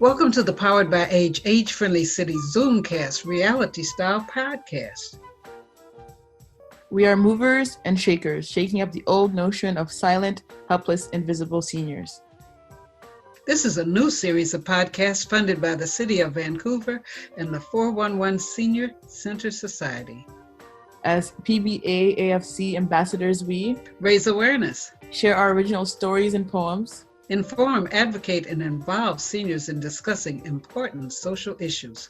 Welcome to the Powered by Age-Friendly City Zoomcast reality-style podcast. We are movers and shakers, shaking up the old notion of silent, helpless, invisible seniors. This is a new series of podcasts funded by the City of Vancouver and the 411 Senior Center Society. As PBA AFC ambassadors, we raise awareness, share our original stories and poems, inform, advocate, and involve seniors in discussing important social issues.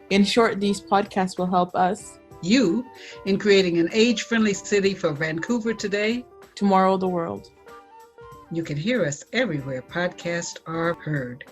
In short, these podcasts will help us, you, in creating an age-friendly city for Vancouver today, tomorrow the world. You can hear us everywhere podcasts are heard.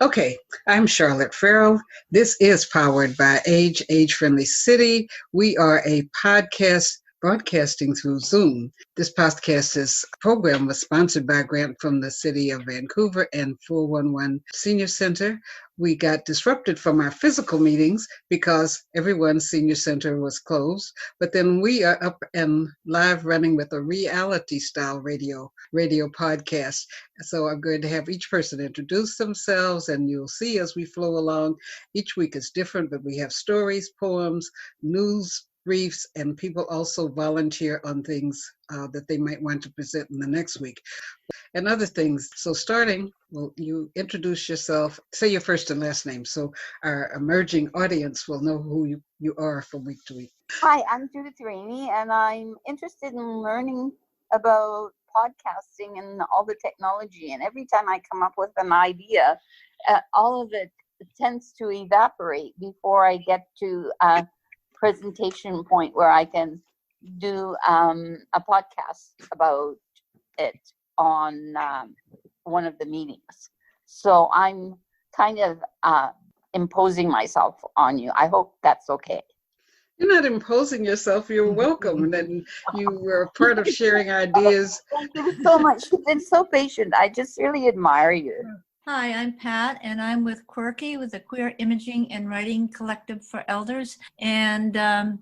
Okay, I'm Charlotte Farrell. This is Powered by Age-Friendly City. We are a podcast broadcasting through Zoom. This podcast program was sponsored by a grant from the City of Vancouver and 411 Senior Center. We got disrupted from our physical meetings because everyone's senior center was closed, but then we are up and live running with a reality-style radio podcast. So I'm going to have each person introduce themselves, and you'll see as we flow along. Each week is different, but we have stories, poems, news, briefs, and people also volunteer on things that they might want to present in the next week and other things. So starting, well, you introduce yourself, say your first and last name, so our emerging audience will know who you are from week to week. Hi, I'm Judith Ramey, and I'm interested in learning about podcasting and all the technology. And every time I come up with an idea, all of it tends to evaporate before I get to presentation point where I can do a podcast about it on one of the meetings. So I'm kind of imposing myself on you. I hope that's okay. You're not imposing yourself. You're welcome. And you were a part of sharing ideas. Thank you so much. You've been so patient. I just really admire you. Hi, I'm Pat, and I'm with Quirky, with the Queer Imaging and Writing Collective for Elders. And I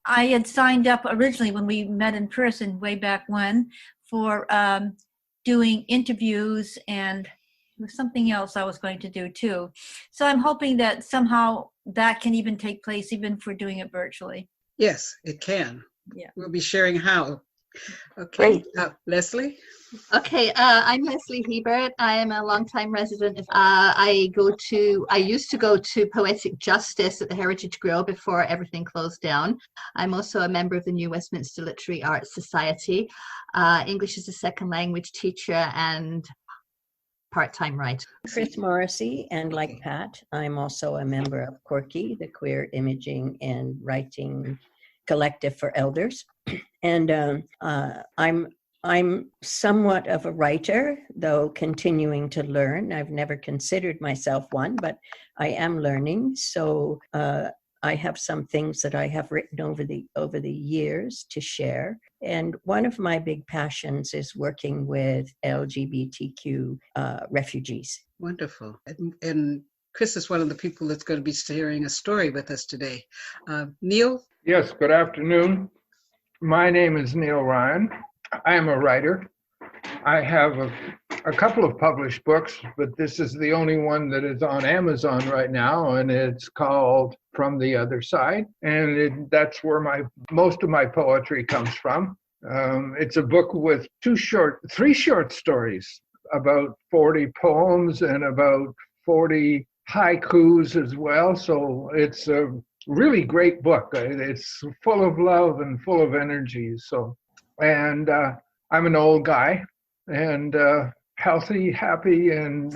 had signed up originally when we met in person way back when for doing interviews, and there was something else I was going to do too. So I'm hoping that somehow that can even take place, even if we're doing it virtually. Yes, it can. Yeah. We'll be sharing how. Okay, Leslie? Okay, I'm Leslie Hebert. I am a longtime resident. I used to go to Poetic Justice at the Heritage Grill before everything closed down. I'm also a member of the New Westminster Literary Arts Society, English as a second language teacher, and part-time writer. Chris Morrissey, and like Pat, I'm also a member of Quirky, the Queer Imaging and Writing Collective for Elders. And I'm somewhat of a writer, though continuing to learn. I've never considered myself one, but I am learning. So I have some things that I have written over the years to share. And one of my big passions is working with LGBTQ refugees. Wonderful. And Chris is one of the people that's going to be sharing a story with us today. Neil? Yes, good afternoon. My name is Neil Ryan. I am a writer. I have a couple of published books, but this is the only one that is on Amazon right now, and it's called From the Other Side. And that's where most of my poetry comes from. It's a book with three short stories, about 40 poems and about 40 haikus as well. So it's a really great book. It's full of love and full of energy. And I'm an old guy and healthy, happy, and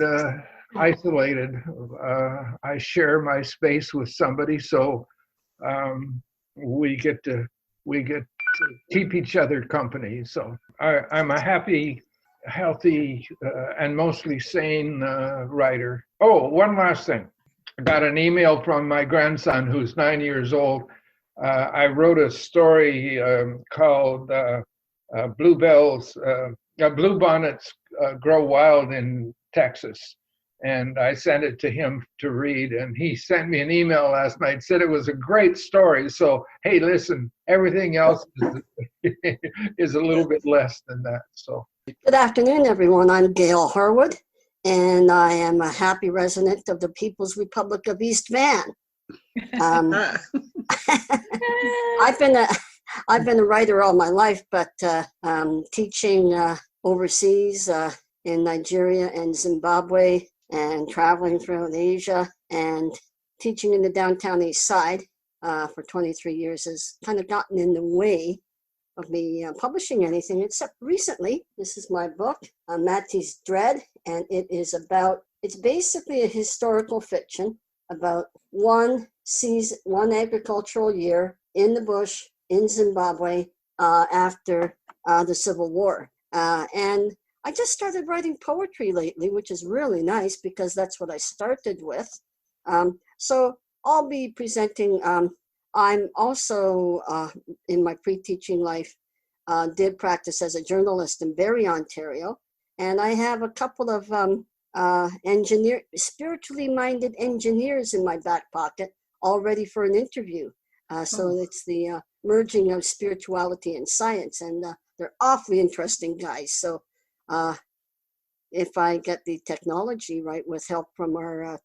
isolated. I share my space with somebody, so we get to keep each other company. So I'm a happy, healthy, and mostly sane writer. Oh, one last thing. I got an email from my grandson who's 9 years old. I wrote a story called Bluebonnets Grow Wild in Texas. And I sent it to him to read. And he sent me an email last night, said it was a great story. So, hey, listen, everything else is a little bit less than that. So Good afternoon, everyone. I'm Gail Harwood, and I am a happy resident of the People's Republic of East Van. I've been a writer all my life, but teaching overseas in Nigeria and Zimbabwe, and traveling throughout Asia, and teaching in the downtown East Side for 23 years has kind of gotten in the way of me publishing anything, except recently. This is my book, Matty's Dread, and it's basically a historical fiction about one agricultural year in the bush in Zimbabwe after the Civil War. And I just started writing poetry lately, which is really nice because that's what I started with. So I'll be presenting. I'm also, in my pre-teaching life, did practice as a journalist in Barrie, Ontario. And I have a couple of spiritually minded engineers in my back pocket, all ready for an interview. So it's the merging of spirituality and science, and they're awfully interesting guys. So if I get the technology right with help from our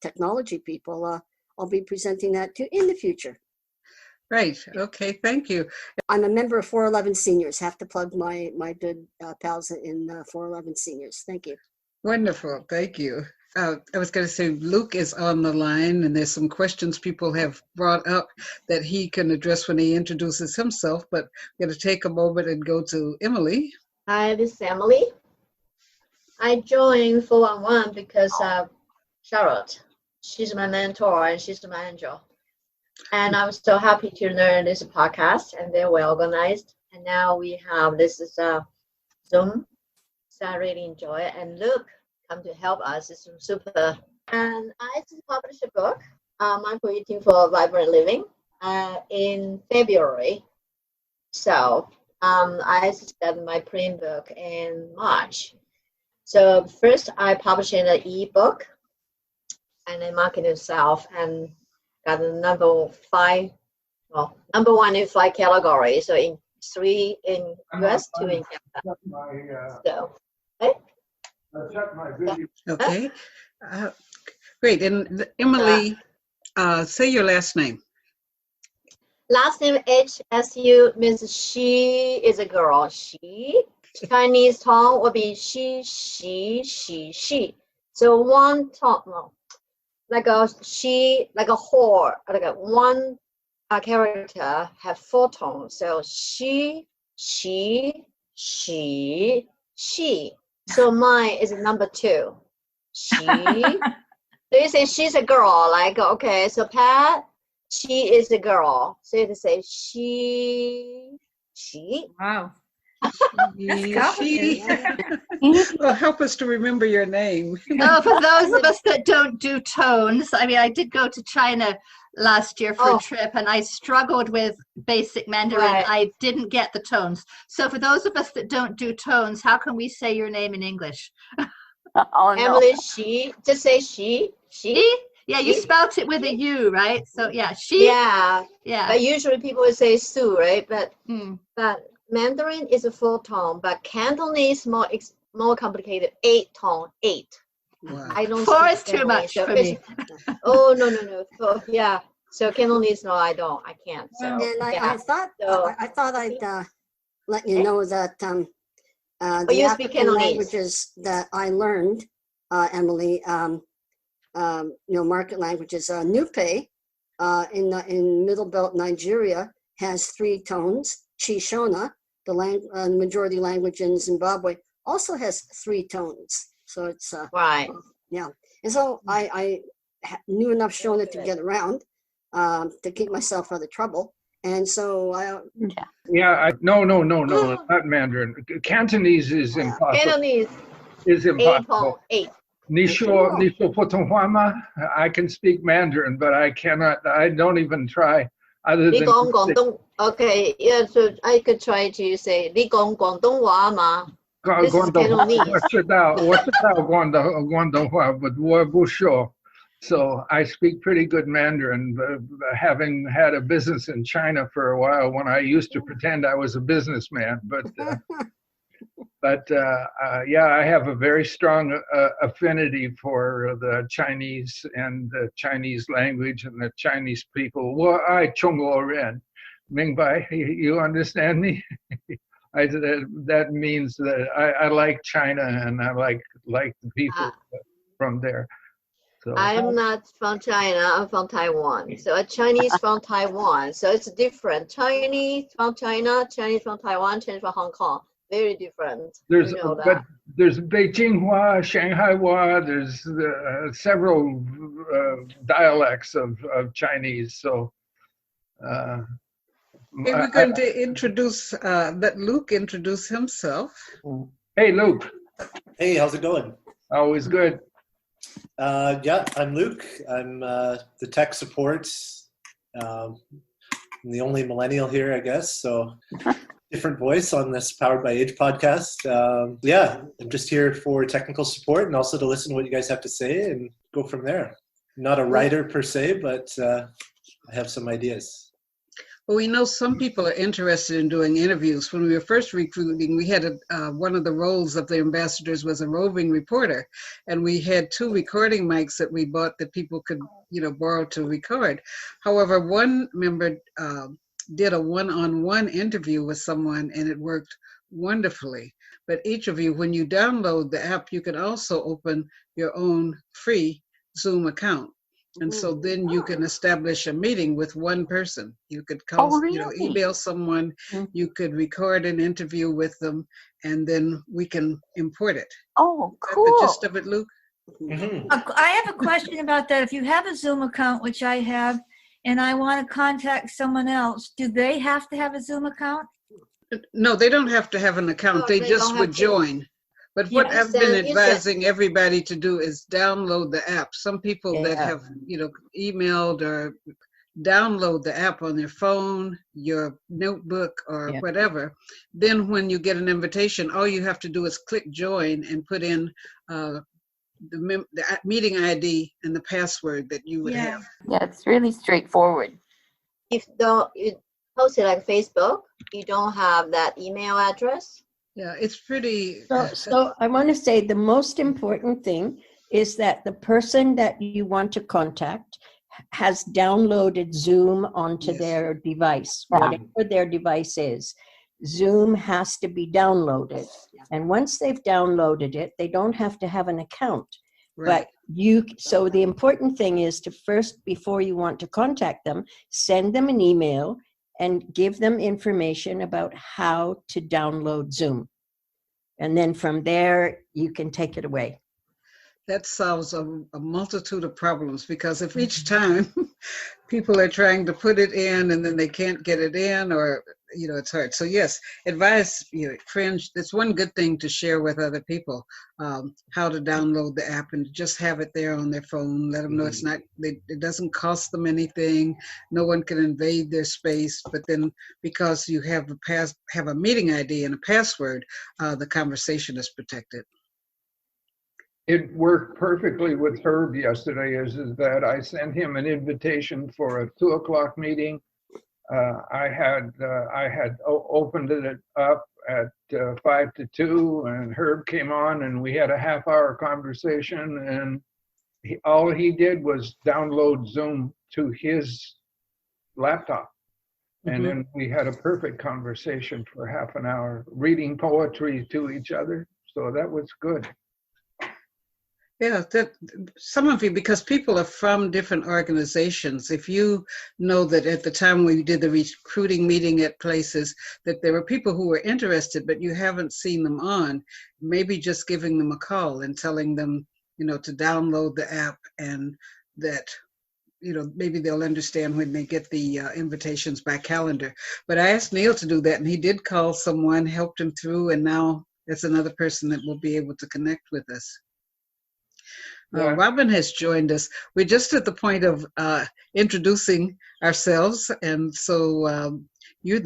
technology people, I'll be presenting that too in the future. Right. Okay. Thank you. I'm a member of 411 Seniors. Have to plug my good pals in 411 Seniors. Thank you. Wonderful. Thank you. I was going to say Luke is on the line, and there's some questions people have brought up that he can address when he introduces himself, but I'm going to take a moment and go to Emily. Hi, this is Emily. I joined 411 because of Charlotte. She's my mentor and she's my angel. And I'm so happy to learn this podcast, and they're well organized. And now we have this is Zoom. So I really enjoy it. And Luke come to help us. It's super. And I just published a book, Mindful Eating for Vibrant Living, in February. So I started my print book in March. So first I published an ebook and then marketed itself and got the number one in 5 categories. So in 3 in US, 2 in Canada. So, okay. Great. And Emily, say your last name. Last name HSU means she is a girl. She. Chinese tongue will be she. So one tongue, like a she, like a whore, like a one character have 4 tones. So she. So mine is number 2. She. So you say she's a girl, like, okay, so Pat, she is a girl. So you say she. Wow. Well, help us to remember your name. Oh, for those of us that don't do tones, I mean, I did go to China last year for a trip, and I struggled with basic Mandarin. Right. I didn't get the tones. So for those of us that don't do tones, how can we say your name in English? Oh, no. Emily, she. Just say she. Yeah, you spelt it with a U, right? So yeah, she. Yeah. But usually people would say Sue, right? But Mandarin is a 4 tone, but Cantonese more complicated. 8 tone. 8. Wow. I don't. 4 is too much for me. Oh no. 4, yeah. So Cantonese, no, I don't. I can't. So And yeah. I thought I'd let you know that the you speak African Cantonese. languages that I learned, Emily, market languages, Nupe in Middle Belt, Nigeria, has 3 tones. Shishona, the majority language in Zimbabwe, also has 3 tones. So it's right. Yeah. And so I knew enough Shona to get around, to keep myself out of trouble. And so No, not Mandarin. Cantonese is impossible. Cantonese Is 8 impossible. tone. 8. Nisho Putonghua. I can speak Mandarin, but I cannot. I don't even try. Other Li than gong Guangdong. Okay, yeah. So I could try to say Li gong Guangdonghua ma. This is Cantonese. 我知道广东话 but 我不说. So I speak pretty good Mandarin, having had a business in China for a while when I used to pretend I was a businessman. But But yeah, I have a very strong affinity for the Chinese and the Chinese language and the Chinese people. 我爱中国人，明白? You understand me? That means that I like China and I like the people from there. So I'm not from China, I'm from Taiwan. So a Chinese from Taiwan. So it's different. Chinese from China, Chinese from Taiwan, Chinese from Hong Kong. Very different. there's You know but that. there's Beijinghua, Shanghaiwa. There's several dialects of Chinese. So Hey, we're going to introduce, let Luke introduce himself. Hey, Luke. Hey, how's it going? Always good. Yeah, I'm Luke. I'm the tech support. I'm the only millennial here, I guess. So different voice on this Powered by Age podcast. Yeah, I'm just here for technical support and also to listen to what you guys have to say and go from there. I'm not a writer per se, but I have some ideas. Well, we know some people are interested in doing interviews. When we were first recruiting, we had one of the roles of the ambassadors was a roving reporter, and we had 2 recording mics that we bought that people could, borrow to record. However, one member did a one-on-one interview with someone, and it worked wonderfully. But each of you, when you download the app, you can also open your own free Zoom account. And so then you can establish a meeting with one person. You could call, email someone, you could record an interview with them, and then we can import it. Oh, cool. Is that the gist of it, Luke? Mm-hmm. I have a question about that. If you have a Zoom account, which I have, and I want to contact someone else, do they have to have a Zoom account? No, they don't have to have an account. No, they they just don't would have to. join. But what Yes, I've been use it. advising everybody to do is download the app. Some people that Yeah. have, emailed or download the app on their phone, your notebook, or Yeah. whatever. Then when you get an invitation, all you have to do is click join and put in the meeting ID and the password that you would Yeah. have. Yeah, it's really straightforward. If you post it like Facebook, you don't have that email address. Yeah, it's pretty. So I want to say the most important thing is that the person that you want to contact has downloaded Zoom onto Yes. their device, Yeah. whatever their device is. Zoom has to be downloaded. And once they've downloaded it, they don't have to have an account. Right. But so the important thing is to first, before you want to contact them, send them an email and give them information about how to download Zoom. And then from there, you can take it away. That solves a multitude of problems, because if each time people are trying to put it in and then they can't get it in, or it's hard. So yes, advise friends. That's one good thing to share with other people, how to download the app and just have it there on their phone. Let them know it's not. It doesn't cost them anything. No one can invade their space. But then because you have a meeting ID and a password, the conversation is protected. It worked perfectly with Herb yesterday. Is that I sent him an invitation for a 2:00 meeting. I had opened it up at 1 to 2, and Herb came on, and we had a half-hour conversation. And all he did was download Zoom to his laptop, and then we had a perfect conversation for half an hour, reading poetry to each other. So that was good. Yeah, that some of you, because people are from different organizations, if you know that at the time we did the recruiting meeting at places, that there were people who were interested, but you haven't seen them on, maybe just giving them a call and telling them, to download the app, and that, maybe they'll understand when they get the invitations by calendar. But I asked Neil to do that, and he did call someone, helped him through, and now it's another person that will be able to connect with us. Robin has joined us. We're just at the point of introducing ourselves, and so you're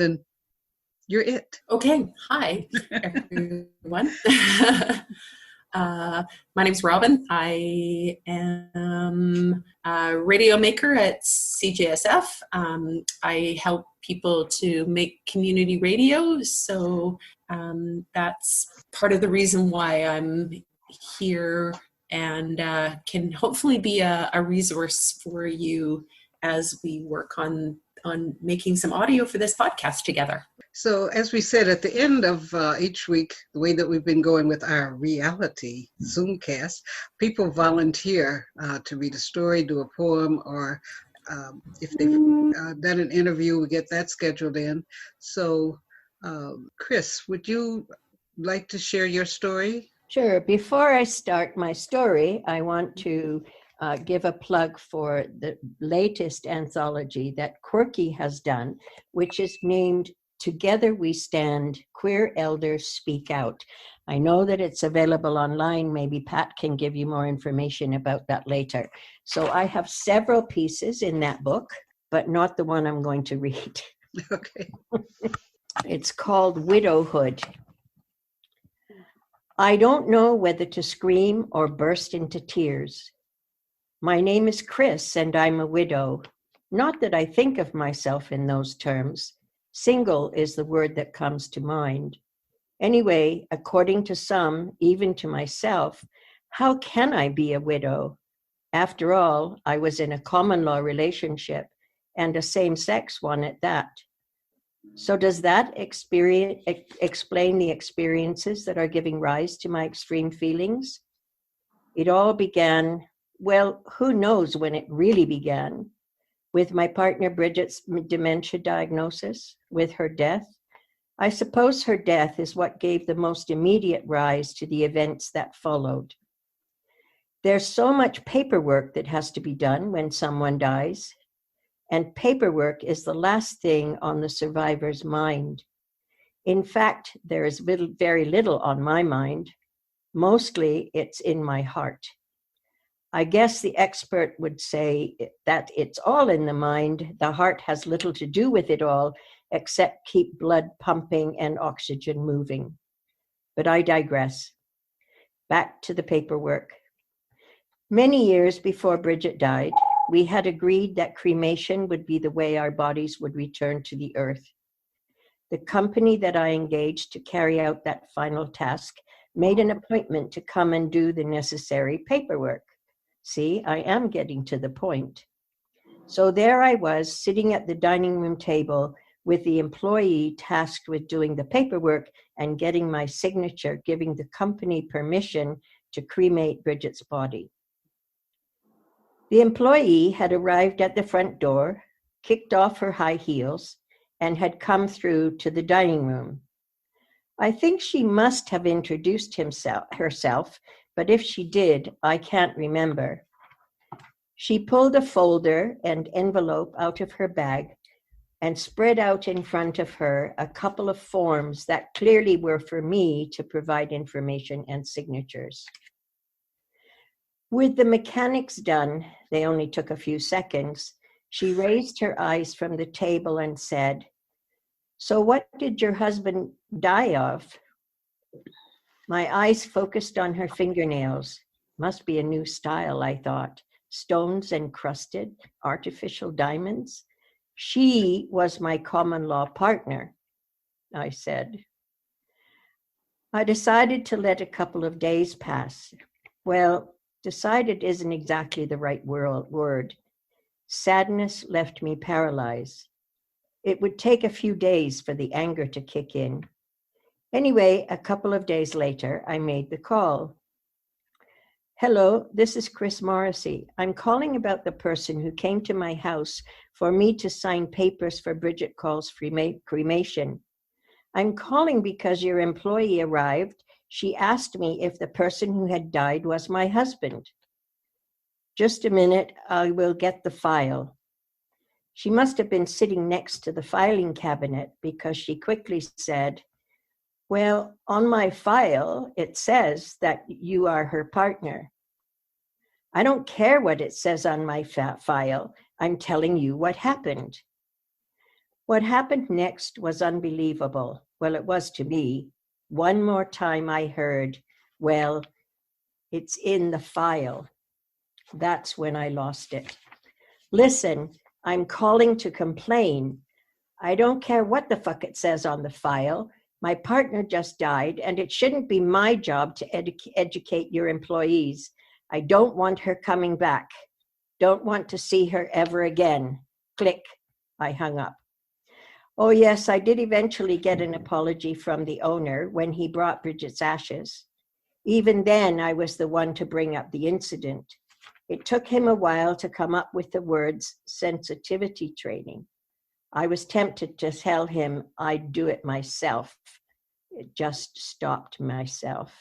it. Okay. Hi, everyone. My name's Robin. I am a radio maker at CJSF. I help people to make community radio, so that's part of the reason why I'm here, and can hopefully be a resource for you as we work on making some audio for this podcast together. So as we said at the end of each week, the way that we've been going with our reality Zoomcast, people volunteer to read a story, do a poem, or if they've done an interview, we get that scheduled in. So Chris, would you like to share your story? Sure. Before I start my story, I want to give a plug for the latest anthology that Quirky has done, which is named Together We Stand, Queer Elders Speak Out. I know that it's available online. Maybe Pat can give you more information about that later. So I have several pieces in that book, but not the one I'm going to read. Okay. It's called Widowhood. I don't know whether to scream or burst into tears. My name is Chris, and I'm a widow. Not that I think of myself in those terms. Single is the word that comes to mind. Anyway, according to some, even to myself, how can I be a widow? After all, I was in a common law relationship, and a same-sex one at that. So does that explain the experiences that are giving rise to my extreme feelings? It all began, well, who knows when it really began? With my partner Bridget's dementia diagnosis, with her death. I suppose her death is what gave the most immediate rise to the events that followed. There's so much paperwork that has to be done when someone dies, and paperwork is the last thing on the survivor's mind. In fact, there is very little on my mind. Mostly it's in my heart. I guess the expert would say that it's all in the mind. The heart has little to do with it all, except keep blood pumping and oxygen moving. But I digress. Back to the paperwork. Many years before Bridget died, we had agreed that cremation would be the way our bodies would return to the earth. The company that I engaged to carry out that final task made an appointment to come and do the necessary paperwork. See, I am getting to the point. So there I was, sitting at the dining room table with the employee tasked with doing the paperwork and getting my signature, giving the company permission to cremate Bridget's body. The employee had arrived at the front door, kicked off her high heels, and had come through to the dining room. I think she must have introduced herself, but if she did, I can't remember. She pulled a folder and envelope out of her bag and spread out in front of her a couple of forms that clearly were for me to provide information and signatures. With the mechanics done, they only took a few seconds, she raised her eyes from the table and said, "So what did your husband die of?" My eyes focused on her fingernails. Must be a new style, I thought. Stones encrusted, artificial diamonds. She was my common law partner, I said. I decided to let a couple of days pass. Well, decided isn't exactly the right word. Sadness left me paralyzed. It would take a few days for the anger to kick in. Anyway, a couple of days later, I made the call. "Hello, this is Chris Morrissey. I'm calling about the person who came to my house for me to sign papers for Bridget Call's cremation. I'm calling because your employee arrived. She asked me if the person who had died was my husband." "Just a minute, I will get the file." She must have been sitting next to the filing cabinet because she quickly said, "Well, on my file, it says that you are her partner." "I don't care what it says on my file. I'm telling you what happened." What happened next was unbelievable. Well, it was to me. One more time I heard, "Well, It's in the file. That's when I lost it. Listen, I'm calling to complain. I don't care what the fuck it says on the file. My partner just died, and it shouldn't be my job to educate your employees. I don't want her coming back. Don't want to see her ever again. Click. I hung up. Oh yes, I did eventually get an apology from the owner when he brought Bridget's ashes. Even then, I was the one to bring up the incident. It took him a while to come up with the words sensitivity training. I was tempted to tell him I'd do it myself. It just stopped myself.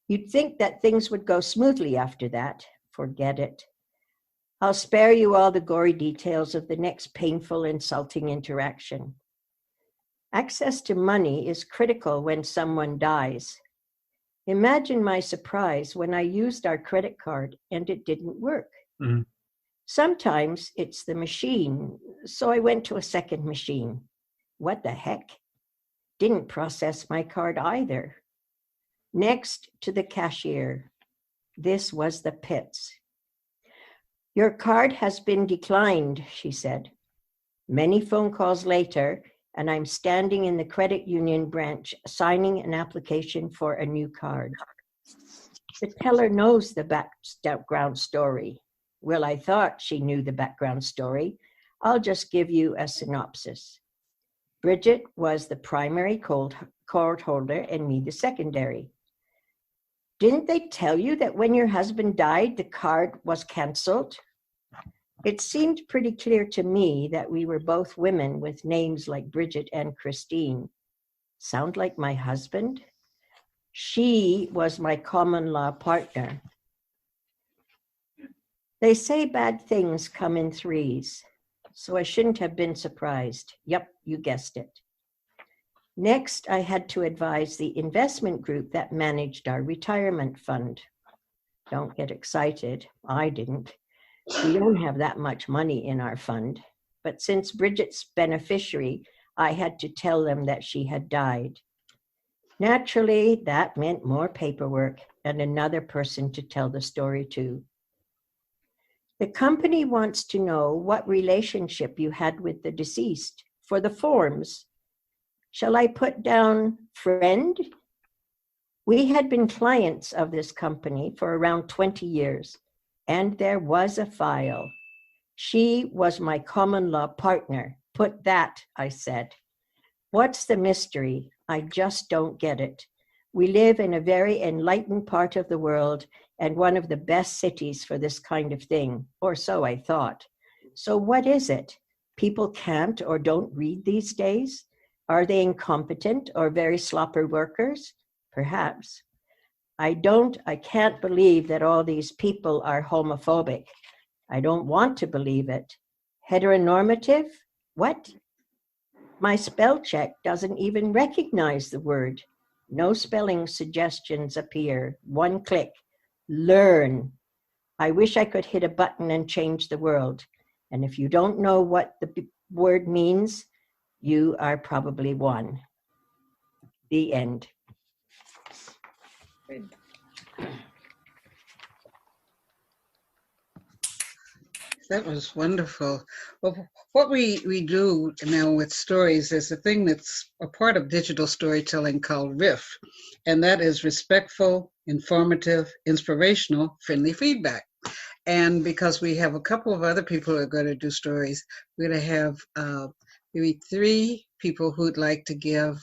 You'd think that things would go smoothly after that. Forget it. I'll spare you all the gory details of the next painful, insulting interaction. Access to money is critical when someone dies. Imagine my surprise when I used our credit card and it didn't work. Mhm. Sometimes it's the machine, so I went to a second machine. What the heck? Didn't process my card either. Next to the cashier. This was the pits. Your card has been declined, she said. Many phone calls later, and I'm standing in the credit union branch signing an application for a new card. The teller knows the background story. Well, I thought she knew the background story. I'll just give you a synopsis. Bridget was the primary card holder and me the secondary. Didn't they tell you that when your husband died, the card was canceled? It seemed pretty clear to me that we were both women with names like Bridget and Christine. Sound like my husband? She was my common law partner. They say bad things come in threes, so I shouldn't have been surprised. Yep, you guessed it. Next, I had to advise the investment group that managed our retirement fund. Don't get excited. I didn't. We don't have that much money in our fund. But since Bridget's beneficiary, I had to tell them that she had died. Naturally, that meant more paperwork and another person to tell the story to. The company wants to know what relationship you had with the deceased for the forms. Shall I put down friend? We had been clients of this company for around 20 years, and there was a file. She was my common law partner. Put that, I said. What's the mystery? I just don't get it. We live in a very enlightened part of the world and one of the best cities for this kind of thing, or so I thought. So what is it? People can't or don't read these days? Are they incompetent or very sloppy workers? Perhaps. I can't believe that all these people are homophobic. I don't want to believe it. Heteronormative? What? My spell check doesn't even recognize the word. No spelling suggestions appear. One click. Learn. I wish I could hit a button and change the world. And if you don't know what the word means, you are probably one. The end. That was wonderful. Well, what we do now with stories is a thing that's a part of digital storytelling called RIF, and that is respectful, informative, inspirational, friendly feedback. And because we have a couple of other people who are going to do stories, we're going to have maybe 3 people who'd like to give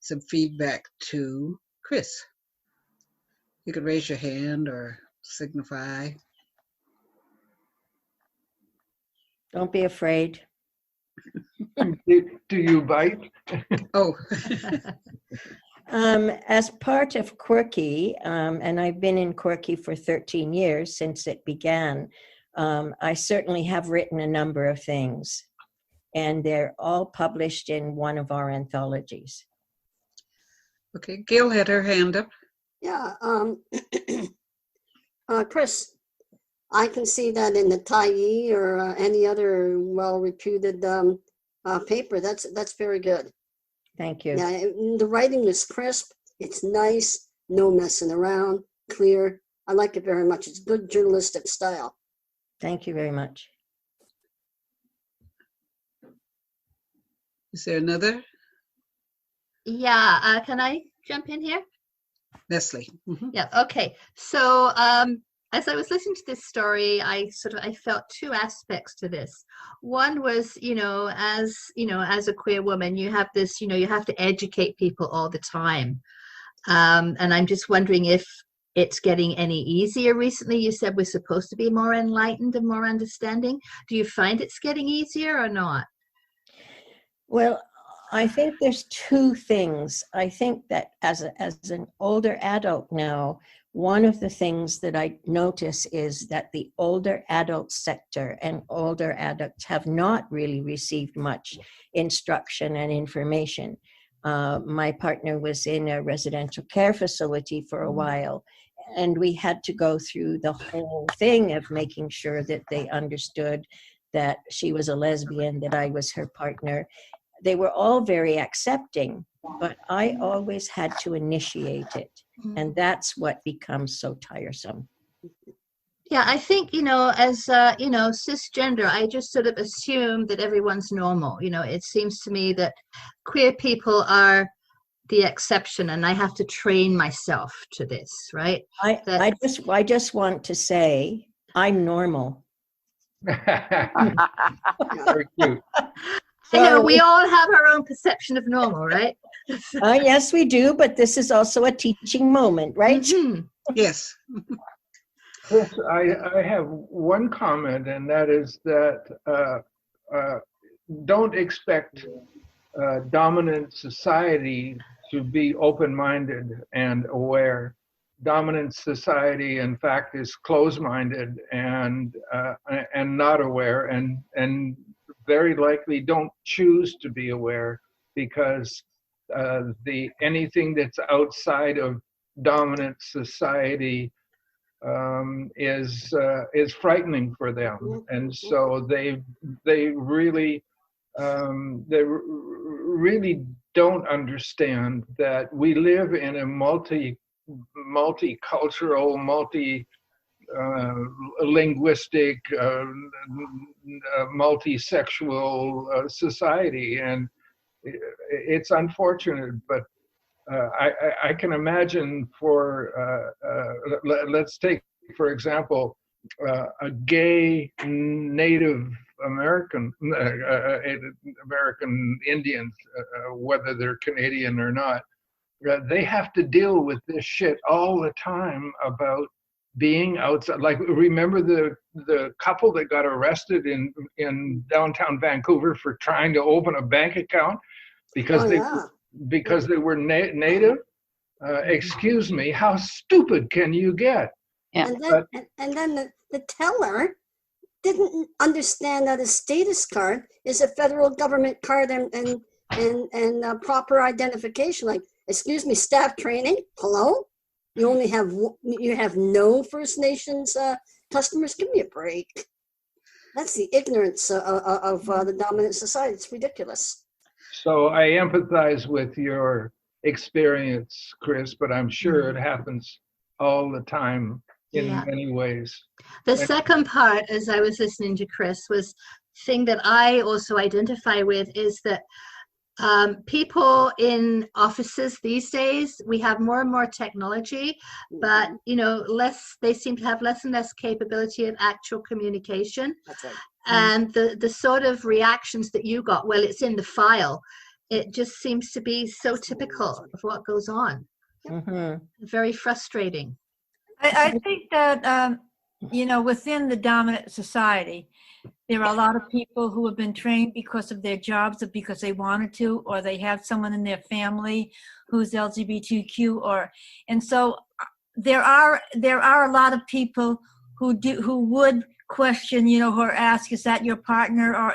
some feedback to Chris. You could raise your hand or signify. Don't be afraid. Do you bite? Oh. As part of Quirky, and I've been in Quirky for 13 years since it began, I certainly have written a number of things, and they're all published in one of our anthologies. Okay, Gail had her hand up. Yeah, Chris, I can see that in the Tyee or any other well-reputed paper. That's very good. Thank you. Yeah, the writing is crisp. It's nice. No messing around. clear. I like it very much. It's good journalistic style. Thank you very much. Is there another? Yeah, can I jump in here? Leslie. Yeah, okay. So as I was listening to this story, I felt two aspects to this. One was, as a queer woman, you have this, you have to educate people all the time. And I'm just wondering if it's getting any easier recently. You said we're supposed to be more enlightened and more understanding. Do you find it's getting easier or not? Well, I think there's two things. I think that as an older adult now, one of the things that I notice is that the older adult sector and older adults have not really received much instruction and information. My partner was in a residential care facility for a while, and we had to go through the whole thing of making sure that they understood that she was a lesbian, that I was her partner. They were all very accepting, but I always had to initiate it. And that's what becomes so tiresome. Yeah, I think, as, cisgender, I just sort of assume that everyone's normal. It seems to me that queer people are the exception, and I have to train myself to this, right? I just want to say I'm normal. Very cute. I know we all have our own perception of normal, right? Yes, we do, but this is also a teaching moment, right? Mm-hmm. Yes. Chris, I have one comment, and that is that don't expect dominant society to be open-minded and aware. Dominant society, in fact, is closed-minded and not aware, and very likely don't choose to be aware, because anything that's outside of dominant society is frightening for them, and so they really don't understand that we live in a multicultural, linguistic, multi-sexual society, and it's unfortunate, but I can imagine let's take, for example, a gay Native American Indians, whether they're Canadian or not, they have to deal with this shit all the time about being outside. Like, remember the couple that got arrested in downtown Vancouver for trying to open a bank account because they were Native? Excuse me, how stupid can you get? Yeah. And then the teller didn't understand that a status card is a federal government card and proper identification. Like, excuse me, staff training. Hello, you have no First Nations customers. Give me a break. That's the ignorance of the dominant society. It's ridiculous. So I empathize with your experience, Chris, but I'm sure it happens all the time in many ways. The second part, as I was listening to Chris, was thing that I also identify with is that people in offices these days, we have more and more technology, but they seem to have less and less capability of actual communication. That's right. And the sort of reactions that you got, well, it's in the file, it just seems to be so typical of what goes on. Mm-hmm. Very frustrating. I think that, within the dominant society, there are a lot of people who have been trained because of their jobs or because they wanted to, or they have someone in their family who's LGBTQ, and so there are a lot of people who would question, or ask, is that your partner, or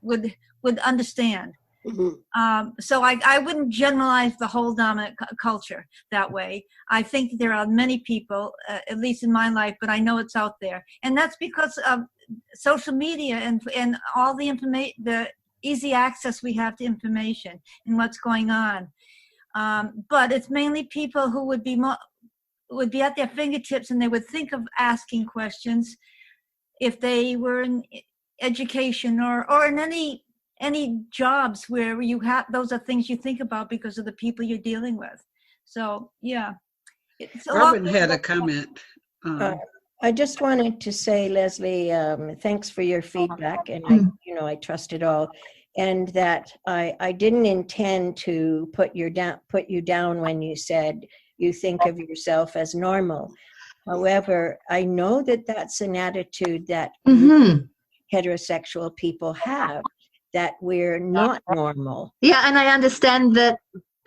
would understand. Mm-hmm. So I wouldn't generalize the whole dominant culture that way. I think there are many people, at least in my life, but I know it's out there, and that's because of social media and all the information, the easy access we have to information and what's going on. But it's mainly people who would be would be at their fingertips and they would think of asking questions if they were in education or in any jobs where you have, those are things you think about because of the people you're dealing with. So yeah. Robin had a comment. I just wanted to say, Leslie, thanks for your feedback, and I trust it all, and that I didn't intend to put you down when you said you think of yourself as normal. However, I know that that's an attitude that heterosexual people have, that we're not normal. Yeah, and I understand that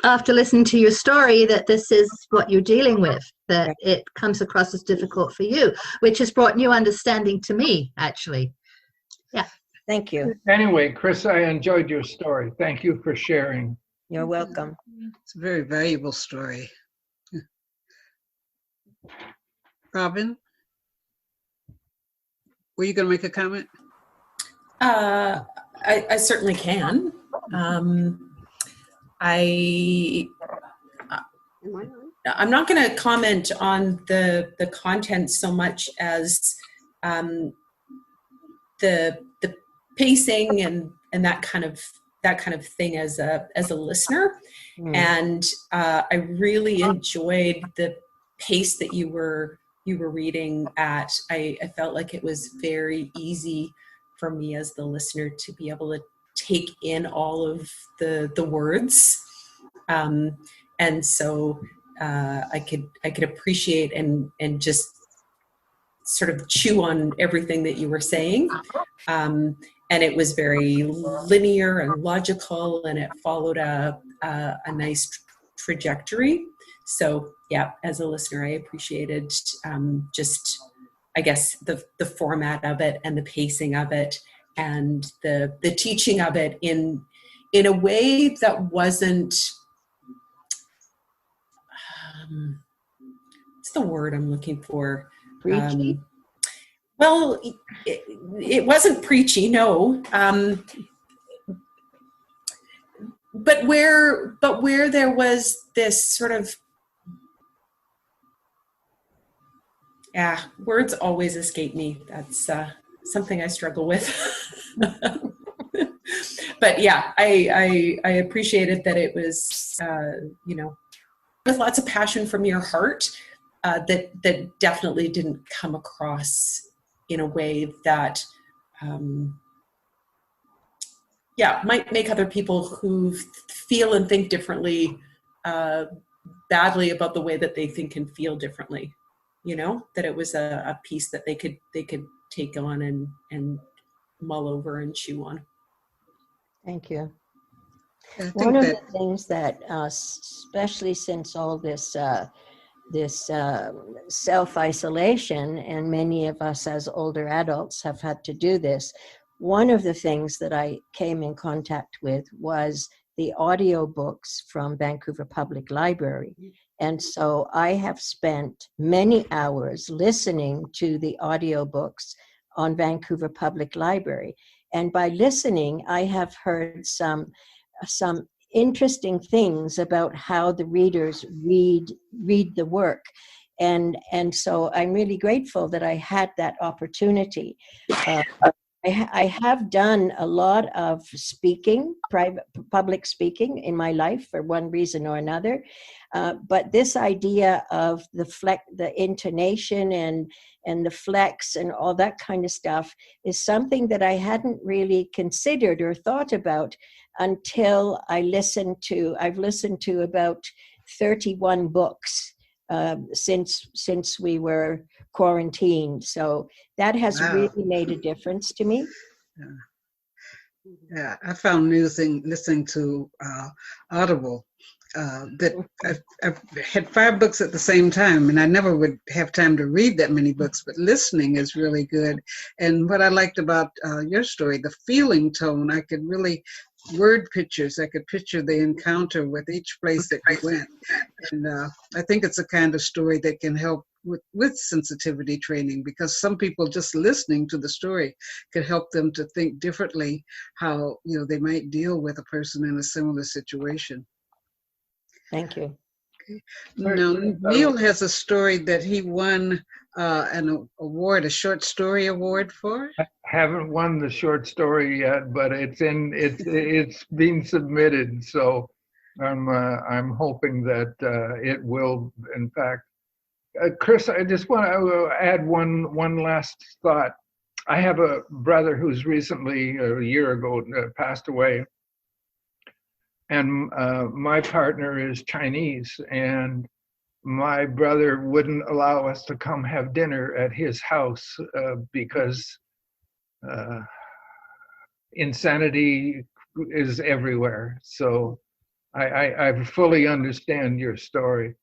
after listening to your story that this is what you're dealing with, that it comes across as difficult for you, which has brought new understanding to me, actually. Yeah. Thank you. Anyway, Chris, I enjoyed your story. Thank you for sharing. You're welcome. It's a very valuable story. Robin, were you going to make a comment? I certainly can. I'm not going to comment on the content so much as the pacing and that kind of thing as a listener. And I really enjoyed the pace that you were reading at. I felt like it was very easy for me as the listener to be able to take in all of the words, and so I could appreciate and just sort of chew on everything that you were saying, and it was very linear and logical, and it followed a nice trajectory. So yeah, as a listener, I appreciated just, I guess, the format of it and the pacing of it and the teaching of it in a way that wasn't, what's the word I'm looking for? Preachy? Well, it wasn't preachy, no. But where there was this sort of, words always escape me. That's something I struggle with. But yeah, I appreciated that it was, with lots of passion from your heart, that definitely didn't come across in a way that, might make other people who feel and think differently badly about the way that they think and feel differently. That it was a piece that they could take on and mull over and chew on. Thank you. One of the things that, especially since all this self-isolation, and many of us as older adults have had to do this, one of the things that I came in contact with was the audiobooks from Vancouver Public Library. And so I have spent many hours listening to the audiobooks on Vancouver Public Library. And by listening, I have heard some interesting things about how the readers read the work. And so I'm really grateful that I had that opportunity. I have done a lot of speaking, public speaking in my life for one reason or another. But this idea of the intonation and the flex and all that kind of stuff is something that I hadn't really considered or thought about until I've listened to about 31 books since we were quarantined. So that has really made a difference to me. Yeah, I found listening to Audible that I've had 5 books at the same time, and I never would have time to read that many books, but listening is really good. And what I liked about your story, the feeling tone, I could really word pictures. I could picture the encounter with each place that you went. And I think it's a kind of story that can help with sensitivity training, because some people just listening to the story could help them to think differently how they might deal with a person in a similar situation. Thank you. Now, Neil has a story that he won an award, a short story award for. I haven't won the short story yet, but it's being submitted. So I'm hoping that it will, in fact. Chris, I just want to add one last thought. I have a brother who's recently, a year ago, passed away. And my partner is Chinese, and my brother wouldn't allow us to come have dinner at his house because insanity is everywhere. So I fully understand your story.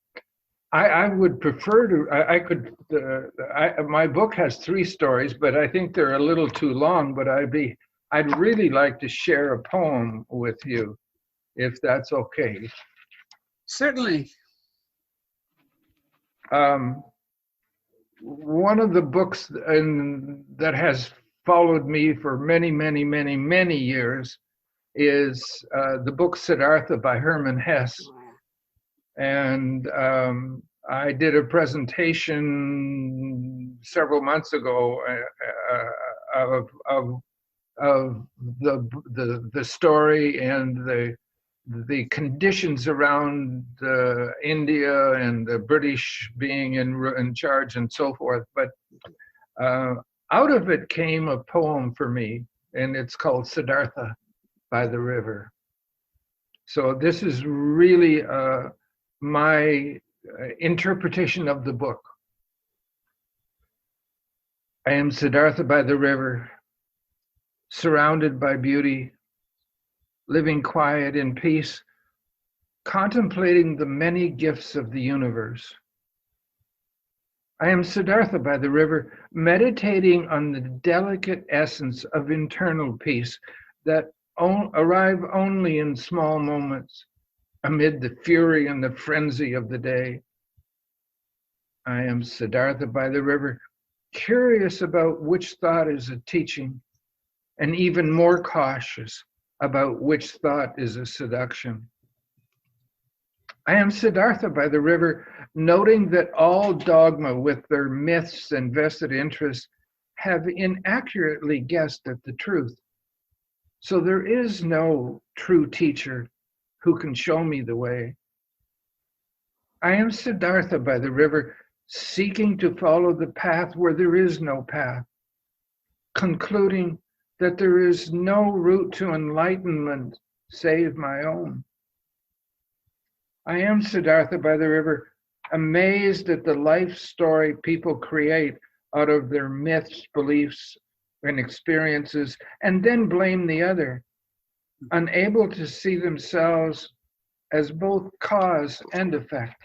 I would prefer to, my book has 3 stories, but I think they're a little too long, but I'd really like to share a poem with you, if that's okay. Certainly. One of the books that has followed me for many years is the book Siddhartha by Hermann Hesse. And I did a presentation several months ago of the story and the conditions around India and the British being in charge and so forth. But out of it came a poem for me, and it's called Siddhartha by the River. So this is really my interpretation of the book. I am Siddhartha by the river, surrounded by beauty, living quiet in peace, contemplating the many gifts of the universe. I am Siddhartha by the river, meditating on the delicate essence of internal peace that arrive only in small moments amid the fury and the frenzy of the day. I am Siddhartha by the river, curious about which thought is a teaching, and even more cautious about which thought is a seduction. I am Siddhartha by the river, noting that all dogma with their myths and vested interests have inaccurately guessed at the truth. So there is no true teacher who can show me the way. I am Siddhartha by the river, seeking to follow the path where there is no path, concluding that there is no route to enlightenment save my own. I am Siddhartha by the river, amazed at the life story people create out of their myths, beliefs, and experiences, and then blame the other, unable to see themselves as both cause and effect.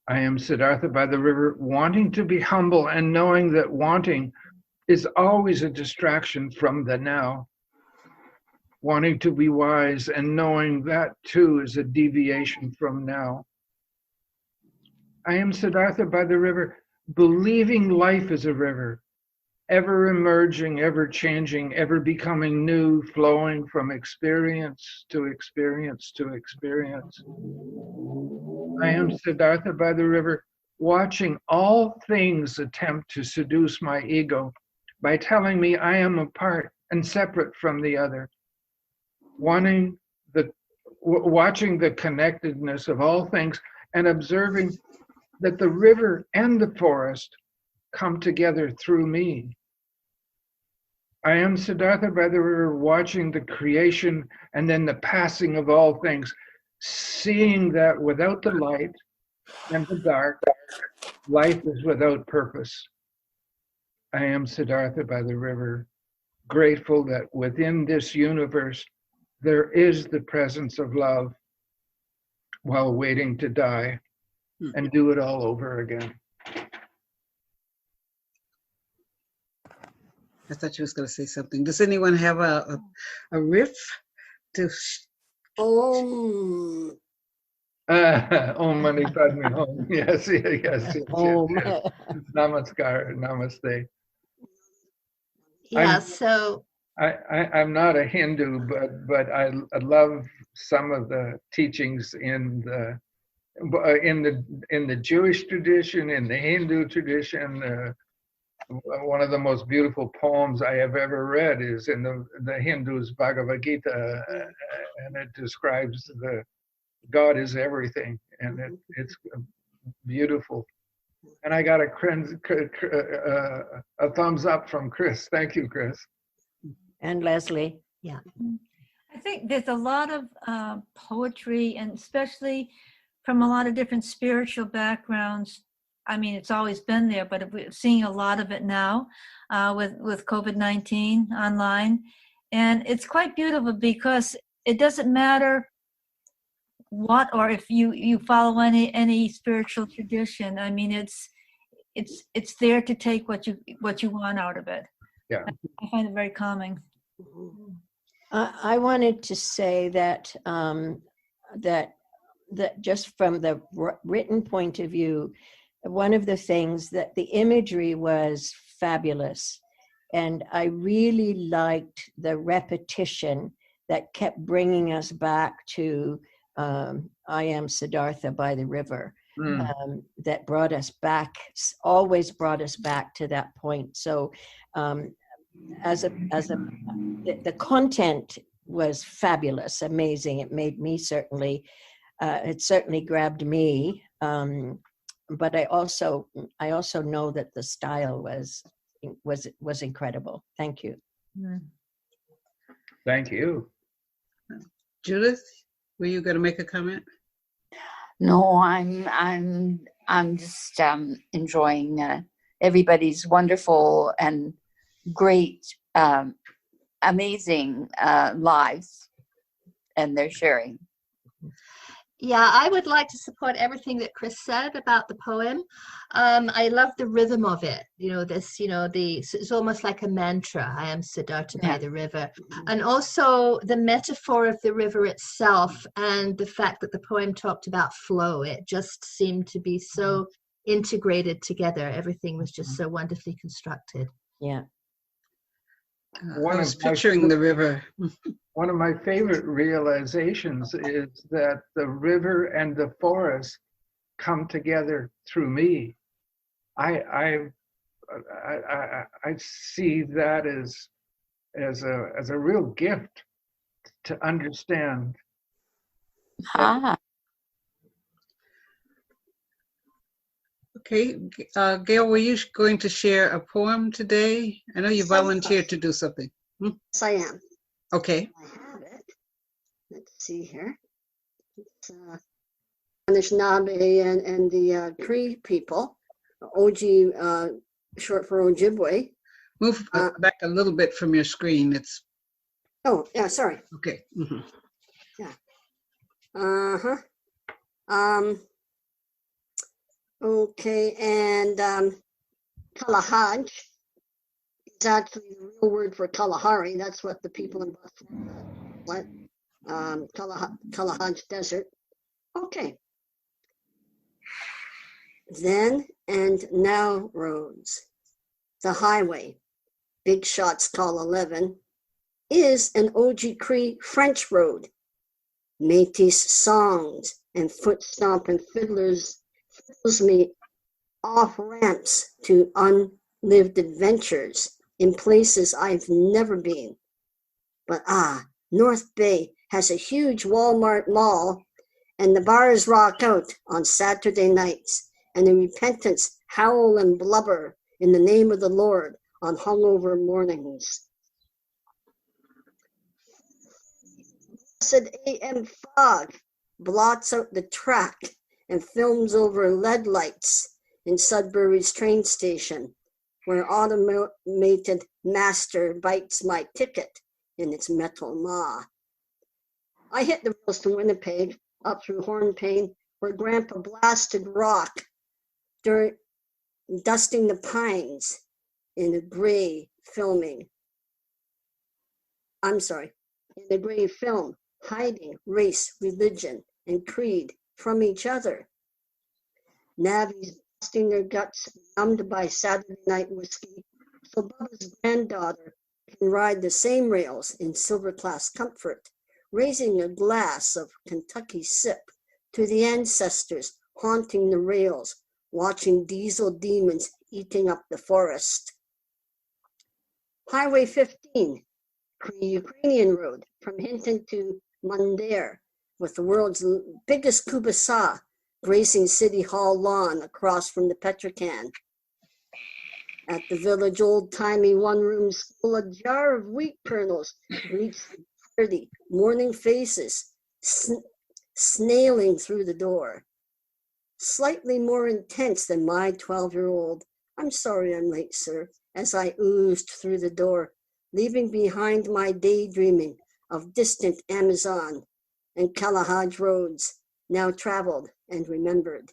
I am Siddhartha by the river, wanting to be humble and knowing that wanting is always a distraction from the now. Wanting to be wise and knowing that too is a deviation from now. I am Siddhartha by the river, believing life is a river, ever emerging, ever changing, ever becoming new, flowing from experience to experience to experience. I am Siddhartha by the river, watching all things attempt to seduce my ego by telling me I am apart and separate from the other. Watching the connectedness of all things and observing that the river and the forest come together through me. I am Siddhartha by the river, watching the creation and then the passing of all things, seeing that without the light and the dark, life is without purpose. I am Siddhartha by the river, grateful that within this universe, there is the presence of love while waiting to die and do it all over again. I thought you was going to say something. Does anyone have a riff to? Om. Om Mani Padme Hum. Yes. Namaskar, namaste. Yeah, so I'm not a Hindu, but I love some of the teachings in the Jewish tradition, in the Hindu tradition. One of the most beautiful poems I have ever read is in the Hindus' Bhagavad Gita, and it describes the God is everything, and it's beautiful. And I got a thumbs up from Chris. Thank you, Chris. And Leslie. Yeah. I think there's a lot of poetry, and especially from a lot of different spiritual backgrounds. I mean, it's always been there, but we're seeing a lot of it now with COVID-19 online. And it's quite beautiful because it doesn't matter what, or if you follow any spiritual tradition. I mean, it's there to take what you want out of it. Yeah, I find it very calming. I wanted to say that that just from the written point of view, one of the things that the imagery was fabulous, and I really liked the repetition that kept bringing us back to I Am Siddhartha by the river. That brought us back, always brought us back to that point. So the content was fabulous, amazing. It made me certainly grabbed me. But I also know that the style was incredible. Thank you. Thank you. Judith, were you going to make a comment? No, I'm just enjoying everybody's wonderful and great, amazing lives, and their sharing. Yeah, I would like to support everything that Chris said about the poem. I love the rhythm of it. It's almost like a mantra. I am Siddhartha by the river. And also the metaphor of the river itself, and the fact that the poem talked about flow. It just seemed to be so integrated together. Everything was just so wonderfully constructed. Yeah. I was picturing the river. One of my favorite realizations is that the river and the forest come together through me. I see that as a real gift to understand. Okay, Gail, were you going to share a poem today? I know you volunteered to do something. Yes, I am. Okay. I have it. Let's see here. It's Anishinaabe and the Cree people, Oji, short for Ojibwe. Move back a little bit from your screen. It's. Oh, yeah, sorry. Okay. Mm-hmm. Yeah. Okay, and Kalahaj is actually the real word for Kalahari. That's what the people in what Kalahaj Desert. Okay. Then and now roads. The highway, Big Shots call 11, is an Oji Cree French road. Métis songs and foot stomping fiddlers fills me off ramps to unlived adventures in places I've never been. But North Bay has a huge Walmart mall, and the bars rock out on Saturday nights, and the repentants howl and blubber in the name of the Lord on hungover mornings. Blessed AM fog blots out the track and films over lead lights in Sudbury's train station, where automated master bites my ticket in its metal maw. I hit the rails to Winnipeg, up through Hornpain, where Grandpa blasted rock, dusting the pines in the gray film, hiding race, religion, and creed from each other. Navvies busting their guts, numbed by Saturday night whiskey, so Bubba's granddaughter can ride the same rails in silver class comfort, raising a glass of Kentucky sip to the ancestors haunting the rails, watching diesel demons eating up the forest. Highway 15, Ukrainian road from Hinton to Mundare, with the world's biggest kubasa gracing City Hall lawn across from the Petrocan. At the village old-timey one-room school, a jar of wheat kernels greets 30 morning faces snailing through the door. Slightly more intense than my 12-year-old. I'm sorry I'm late, sir, as I oozed through the door, leaving behind my daydreaming of distant Amazon and Kalahaj roads, now traveled and remembered.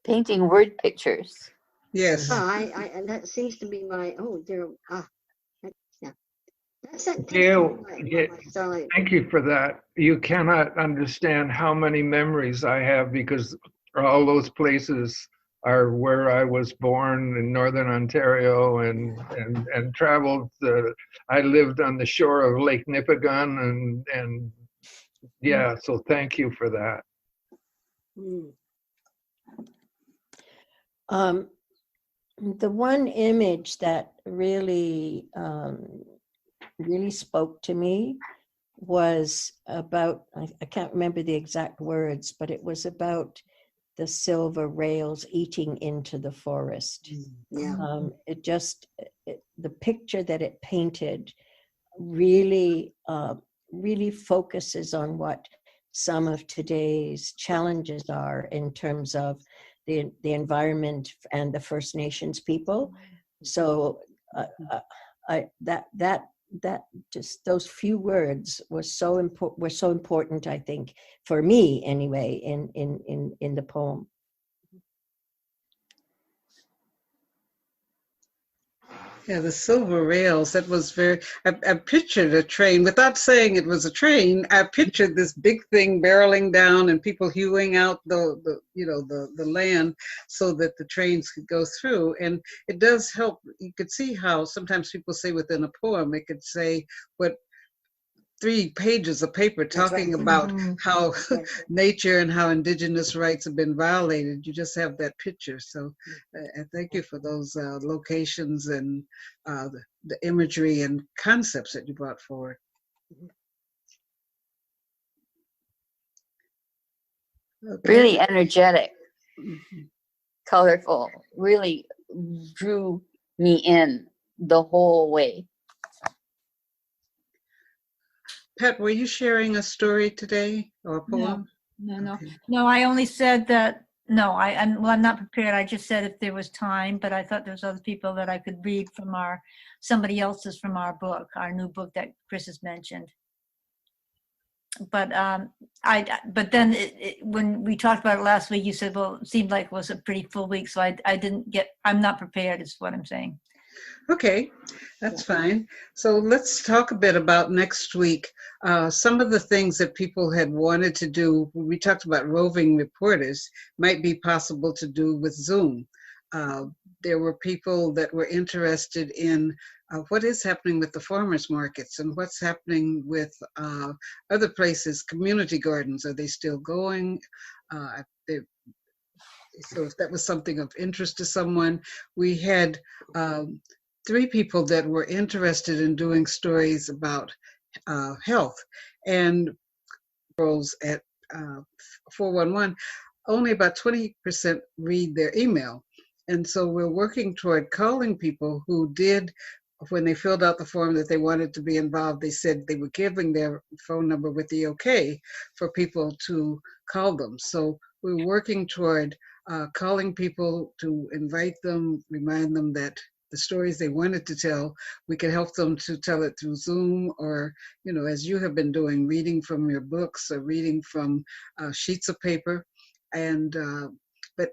Painting word pictures. Yes. And that seems to be my, that's that. Gail, thank you for that. You cannot understand how many memories I have, because all those places are where I was born in Northern Ontario and traveled. I lived on the shore of Lake Nipigon and yeah, so thank you for that. The one image that really spoke to me was about, I can't remember the exact words, but it was about the silver rails eating into the forest. Yeah. The picture that it painted really focuses on what some of today's challenges are in terms of the environment and the First Nations people. So just those few words were so important, I think, for me anyway, in the poem. Yeah, the silver rails, that was very, I pictured a train, without saying it was a train, I pictured this big thing barreling down and people hewing out the land so that the trains could go through. And it does help. You could see how sometimes people say within a poem, it could say what 3 pages of paper talking about how nature and how indigenous rights have been violated. You just have that picture. So thank you for those locations and the imagery and concepts that you brought forward. Okay. Really energetic, colorful, really drew me in the whole way. Pat, were you sharing a story today or a poem? No. No, I only said that, I'm not prepared. I just said if there was time, but I thought there was other people that I could read from somebody else's from our book, our new book that Chris has mentioned. But then when we talked about it last week, you said, well, it seemed like it was a pretty full week. So I'm not prepared is what I'm saying. Okay, that's fine. So let's talk a bit about next week. Some of the things that people had wanted to do, we talked about roving reporters, might be possible to do with Zoom. There were people that were interested in what is happening with the farmers markets and what's happening with other places, community gardens. Are they still going? So if that was something of interest to someone, we had 3 people that were interested in doing stories about health, and roles at 411, only about 20% read their email. And so we're working toward calling people who did, when they filled out the form that they wanted to be involved, they said they were giving their phone number with the okay for people to call them. So we're working toward calling people to invite them, remind them that the stories they wanted to tell, we can help them to tell it through Zoom or, as you have been doing, reading from your books or reading from sheets of paper. And but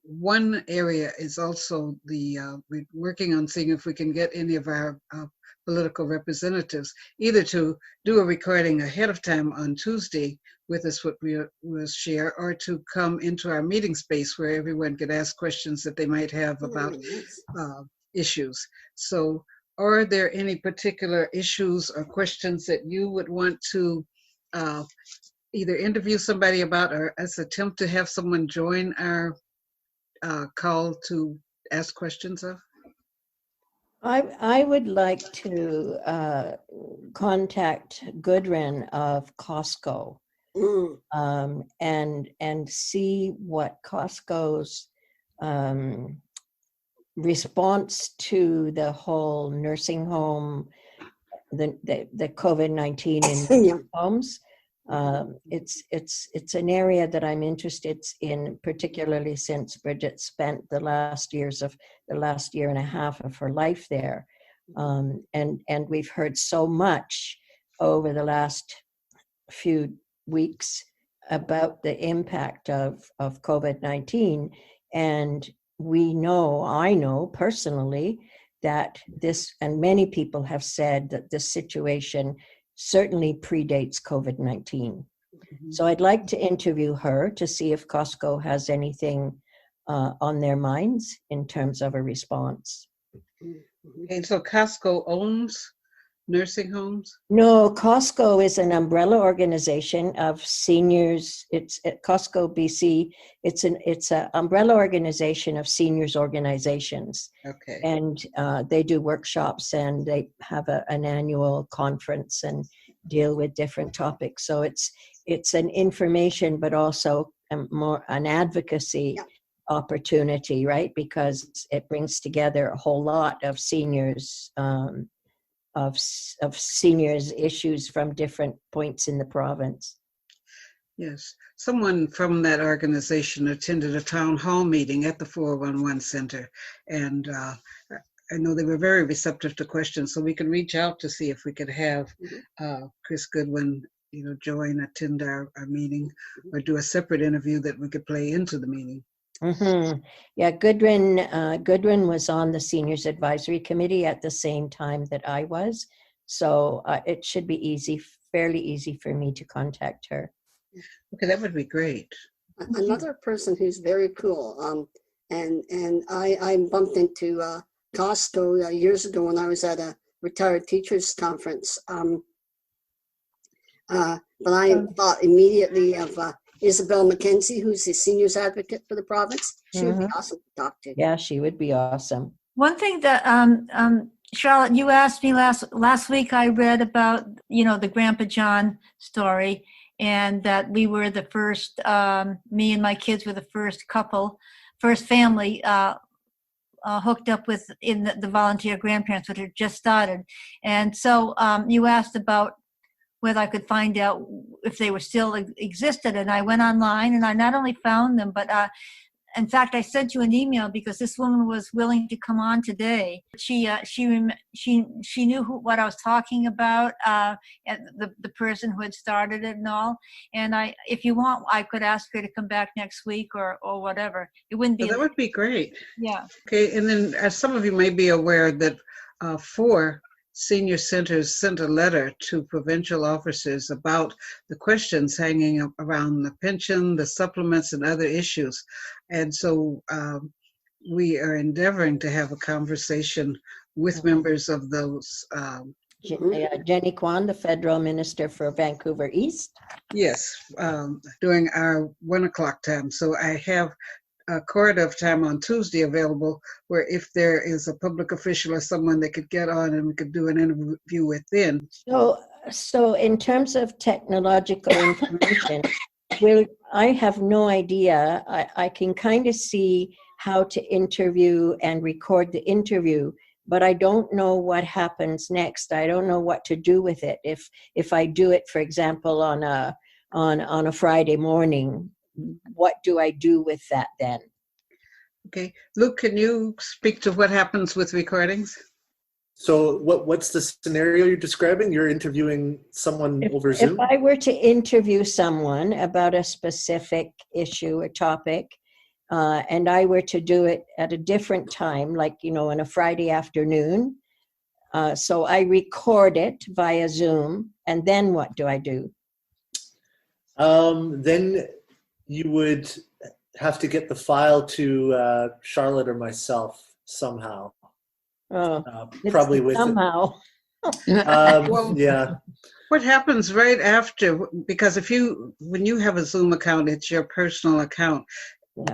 One area is also we're working on seeing if we can get any of our political representatives either to do a recording ahead of time on Tuesday with us, what we will share, or to come into our meeting space where everyone could ask questions that they might have about issues. So are there any particular issues or questions that you would want to either interview somebody about or us attempt to have someone join our call to ask questions of? I would like to contact Gudrun of Costco and see what Costco's response to the whole nursing home, the COVID-19 in homes. It's an area that I'm interested in, particularly since Bridget spent the last year and a half of her life there, and we've heard so much over the last few weeks about the impact of COVID-19, and I know personally that this, and many people have said that this situation certainly predates COVID-19. So I'd like to interview her to see if Costco has anything on their minds in terms of a response. And so Costco owns nursing homes? No, Costco is an umbrella organization of seniors. It's at Costco BC. It's an umbrella organization of seniors organizations. Okay. And they do workshops and they have an annual conference and deal with different topics. So it's an information, but also more an advocacy opportunity, right? Because it brings together a whole lot of seniors. Of seniors issues from different points in the province. Yes, someone from that organization attended a town hall meeting at the 411 Center, and I know they were very receptive to questions, so we can reach out to see if we could have Chris Goodwin, attend our meeting, or do a separate interview that we could play into the meeting. Mm-hmm. Yeah, Goodwin was on the Seniors Advisory Committee at the same time that I was, so it should be fairly easy for me to contact her. Okay, that would be great. Another person who's very cool, and I bumped into Costco years ago when I was at a retired teachers conference, but I thought immediately of Isabel McKenzie, who's the seniors advocate for the province. She would be awesome to talk to. Yeah, she would be awesome. One thing that Charlotte, you asked me last week, I read about, the Grandpa John story, and that we were the first, me and my kids were the first family hooked up with in the volunteer grandparents, which had just started. And so you asked about whether I could find out if they were still existed. And I went online and I not only found them, but in fact, I sent you an email because this woman was willing to come on today. She knew what I was talking about, and the person who had started it and all. And if you want, I could ask her to come back next week or whatever. It wouldn't be. Well, that would be great. Yeah. Okay, and then as some of you may be aware that 4 senior centers sent a letter to provincial officers about the questions hanging up around the pension, the supplements, and other issues. And so we are endeavoring to have a conversation with members of those. Jenny Kwan, the federal minister for Vancouver East. Yes, during our 1 o'clock time. So I have a corridor of time on Tuesday available where if there is a public official or someone that could get on and we could do an interview with then. So in terms of technological information, I have no idea. I can kind of see how to interview and record the interview, but I don't know what happens next. I don't know what to do with it. If I do it, for example, on a Friday morning, what do I do with that then? Okay, Luke, can you speak to what happens with recordings? So what's the scenario you're describing? You're interviewing someone over Zoom? If I were to interview someone about a specific issue or topic, and I were to do it at a different time, like, on a Friday afternoon. So I record it via Zoom, and then what do I do? Then you would have to get the file to Charlotte or myself somehow. Probably with somehow. Yeah. What happens right after? Because when you have a Zoom account, it's your personal account.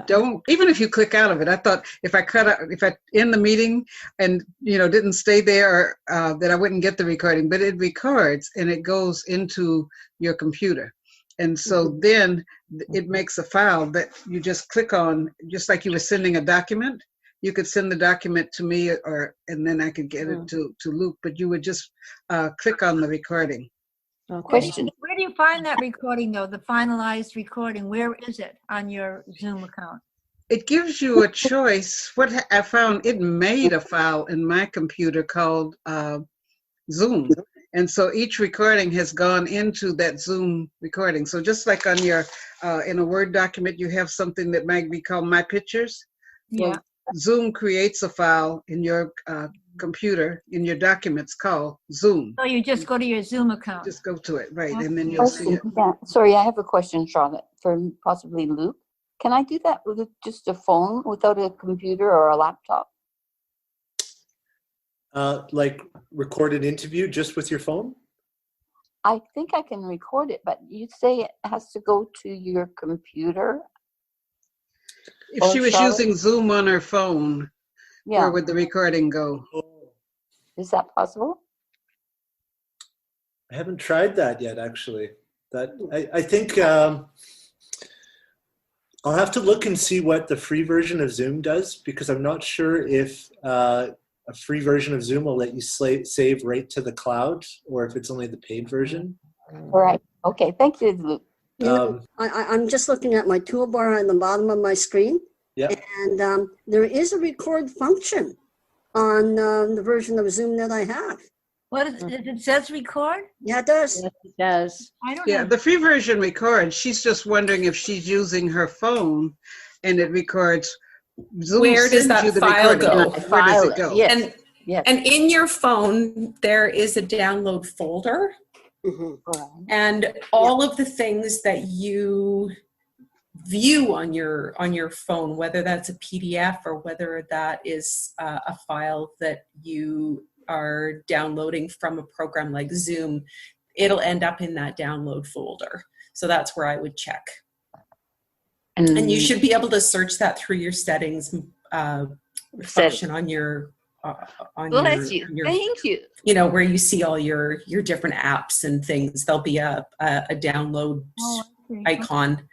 Don't, even if you click out of it. I thought if I end the meeting and didn't stay there, that I wouldn't get the recording. But it records and it goes into your computer, and so then it makes a file that you just click on, just like you were sending a document. You could send the document to me, and then I could get it to Luke. But you would just click on the recording. Okay. Question. Where do you find that recording, though, the finalized recording? Where is it on your Zoom account? It gives you a choice. What I found, it made a file in my computer called Zoom. And so each recording has gone into that Zoom recording. So just like on your, in a Word document, you have something that might be called My Pictures. Yeah. Well, Zoom creates a file in your computer, in your documents, called Zoom. So you just go to your Zoom account. Just go to it, right, and then you'll see it. Yeah. Sorry, I have a question, Charlotte, for possibly Luke. Can I do that with just a phone without a computer or a laptop? Like record an interview just with your phone? I think I can record it, but you say it has to go to your computer? If she was using Zoom on her phone, where would the recording go? Is that possible? I haven't tried that yet, actually. I think I'll have to look and see what the free version of Zoom does, because I'm not sure if a free version of Zoom will let you save right to the cloud, or if it's only the paid version. All right. Okay. Thank you, Luke. I'm just looking at my toolbar on the bottom of my screen. Yeah. And there is a record function on the version of Zoom that I have. What is it? It says record? Yeah, it does. Yes, it does. I don't know. The free version records. She's just wondering if she's using her phone and it records. Zoom Where does that file go? Where does it go? Yes. And in your phone, there is a download folder. And all of the things that you view on your phone, whether that's a PDF or whether that is a file that you are downloading from a program like Zoom, it'll end up in that download folder. So that's where I would check. And you should be able to search that through your settings function on your Bless you. Thank you. Where you see all your different apps and things. There'll be a download icon,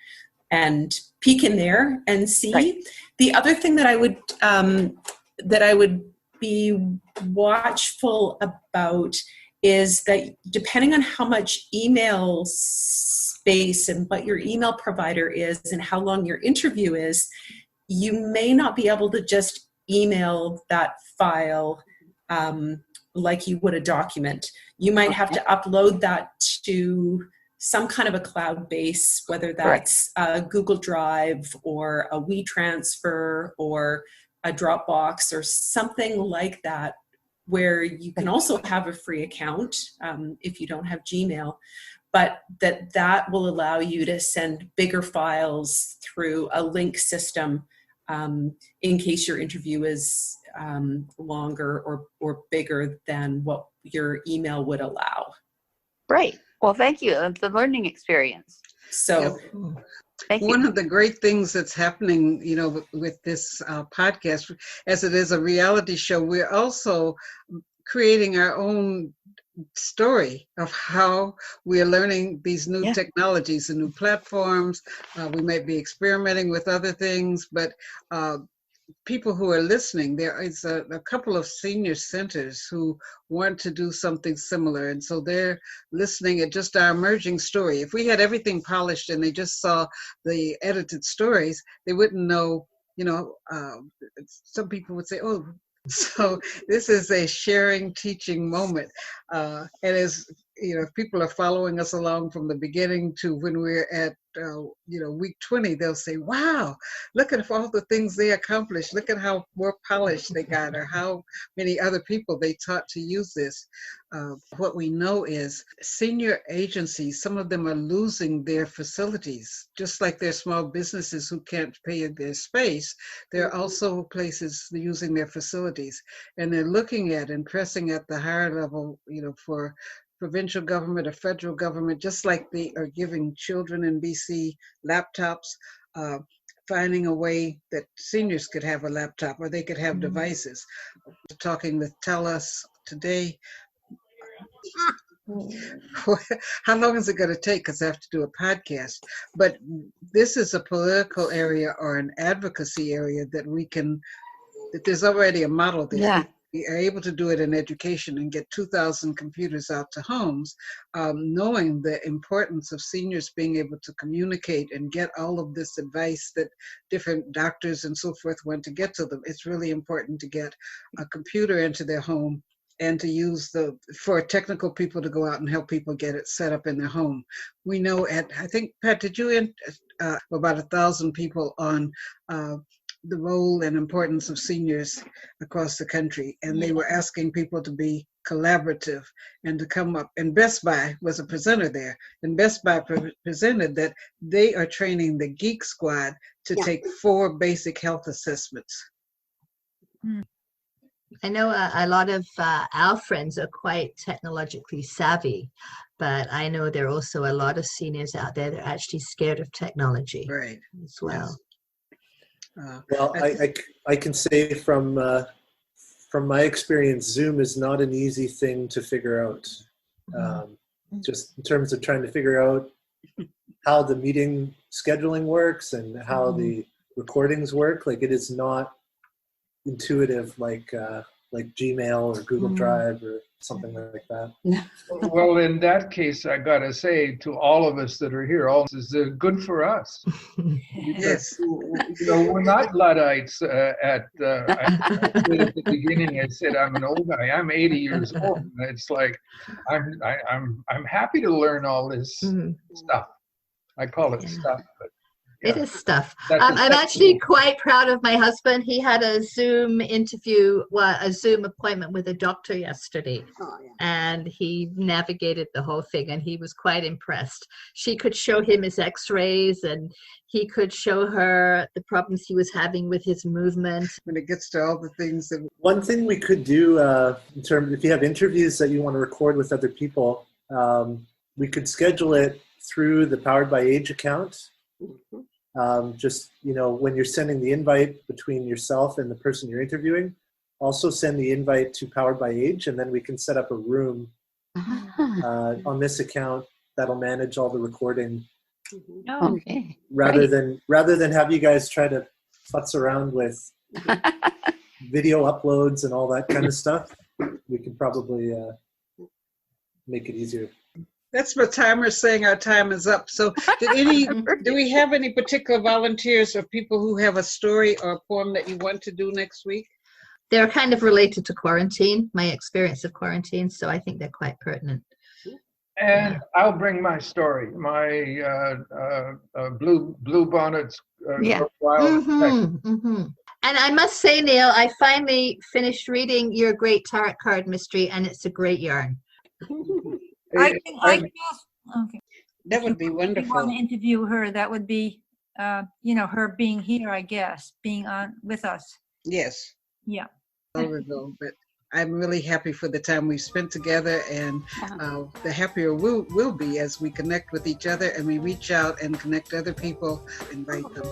and peek in there and see. Right. The other thing that I would be watchful about is that depending on how much email space and what your email provider is and how long your interview is, you may not be able to just email that file like you would a document. You might have to upload that to some kind of a cloud base, whether that's a Google Drive or a WeTransfer or a Dropbox or something like that, where you can also have a free account if you don't have Gmail, but that will allow you to send bigger files through a link system in case your interview is longer or bigger than what your email would allow. Great. Well, thank you. It's a learning experience. So one of the great things that's happening, with this podcast, as it is a reality show, we're also creating our own story of how we are learning these new technologies and new platforms. We might be experimenting with other things, but people who are listening, there is a couple of senior centers who want to do something similar. And so they're listening at just our emerging story. If we had everything polished and they just saw the edited stories, they wouldn't know, some people would say, oh, so this is a sharing, teaching moment. And as if people are following us along from the beginning to when we're at, week 20, they'll say, wow, look at all the things they accomplished. Look at how more polished they got, or how many other people they taught to use this. What we know is senior agencies, some of them are losing their facilities, just like they're small businesses who can't pay their space. There are also places using their facilities, and they're looking at and pressing at the higher level, for provincial government or federal government, just like they are giving children in BC laptops, finding a way that seniors could have a laptop or they could have devices. Talking with TELUS today. How long is it going to take? Because I have to do a podcast. But this is a political area or an advocacy area that there's already a model there. Yeah. We are able to do it in education and get 2,000 computers out to homes, knowing the importance of seniors being able to communicate and get all of this advice that different doctors and so forth want to get to them. It's really important to get a computer into their home and to use for technical people to go out and help people get it set up in their home. We know I think, Pat, did you about 1,000 people on the role and importance of seniors across the country, and they were asking people to be collaborative and to come up. And Best Buy was a presenter there, and Best Buy presented that they are training the Geek Squad to take 4 basic health assessments. I know a lot of our friends are quite technologically savvy, but I know there are also a lot of seniors out there that are actually scared of technology, right, as well. Yes. Well, I can say from my experience, Zoom is not an easy thing to figure out. Just in terms of trying to figure out how the meeting scheduling works and how the recordings work. Like, it is not intuitive like Gmail or Google Drive or something like that. Well, in that case, I gotta say to all of us that are here, all this is good for us. Yes. We're not Luddites. At the beginning, I said I'm an old guy. I'm 80 years old. And it's like I'm happy to learn all this stuff. I call it stuff, but. It is stuff. I'm actually quite proud of my husband. He had a Zoom a Zoom appointment with a doctor yesterday, and he navigated the whole thing, and he was quite impressed. She could show him his x-rays, and he could show her the problems he was having with his movement. When it gets to all the things that... One thing we could do in terms, if you have interviews that you want to record with other people, we could schedule it through the Powered by Age account. Just, when you're sending the invite between yourself and the person you're interviewing, also send the invite to Powered by Age, and then we can set up a room on this account that'll manage all the recording. Okay. Rather than have you guys try to futz around with video uploads and all that kind of stuff, we can probably make it easier. That's what timer's saying. Our time is up. So do we have any particular volunteers or people who have a story or a poem that you want to do next week? They're kind of related to quarantine, my experience of quarantine, so I think they're quite pertinent. And I'll bring my story, my blue bonnets. And I must say, Neil, I finally finished reading your great tarot card mystery, and it's a great yarn. I guess. Okay. That would be wonderful. If you want to interview her, that would be, her being here, I guess, being on with us. Yes. Yeah. But I'm really happy for the time we've spent together, and the happier we'll be as we connect with each other and we reach out and connect other people, invite them.